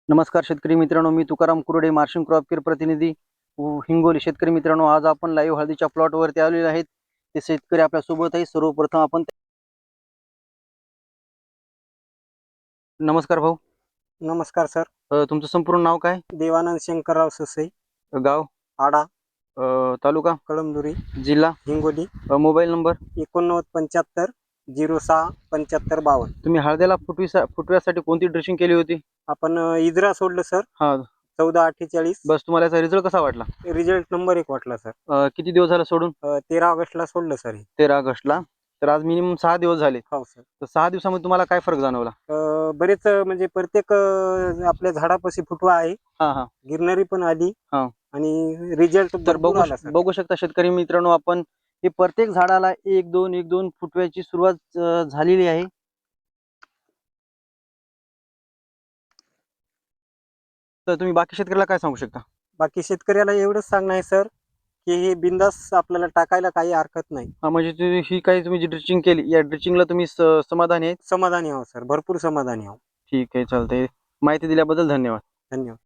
नमस्कार शेतकरी मित्रांनो, मी तुकाराम कुरडे, मार्शिंग क्रॉप केअर प्रतिनिधी हिंगोली. शेतकरी मित्रांनो, आज आपण लाईव्ह हळदीच्या प्लॉटवरती आलेले आहेत. ते शेतकरी आपल्या सोबत आहे. सर्वप्रथम आपण नमस्कार भाऊ. नमस्कार सर. तुमचं संपूर्ण नाव काय? देवानंद शंकरराव ससई, गाव, आडा, तालुका, कळमदुरी, जिल्हा, हिंगोली. Mobile number. 8975 06 75 52. तुम्ही हळदीला फुटव्यासाठी कोणती ड्रेसिंग केली होती? आपण इद्रा सोडलं सर. हा, 1448. बस. तुम्हाला याचा रिझल्ट कसा वाटला? रिझल्ट नंबर 1 वाटला सर. किती दिवस झाले सोडून? 13 ऑगस्टला सोडलं सर. 13 ऑगस्टला. तर आज मिनिमम 6 दिवस झाले. हो सर. तर 6 दिवसामध्ये तुम्हाला काय फरक जाणवला? बरेच म्हणजे प्रत्येक आपल्या झाडापाशी फुटवा आहे. हा हा, गिरणारी पण आली. हा. आणि रिझल्ट तर भरपूर आला सर. बघू शकता शेतकरी मित्रांनो, आपण हे प्रत्येक झाडाला एक दोन फुटव्याची सुरुवात झालेली आहे. तर तुम्ही बाकी शेतकऱ्याला काय सांगू शकता? बाकी शेतकऱ्याला एवढंच सांगणं आहे सर, की हे बिंदास आपल्याला टाकायला काही हरकत नाही. म्हणजे ही काही तुम्ही जी ड्रिचिंग केली, या ड्रिचिंगला तुम्ही समाधानी आहेत? समाधानी आहो सर, भरपूर समाधानी आहो. ठीक आहे, चालतंय. माहिती दिल्याबद्दल धन्यवाद. धन्यवाद.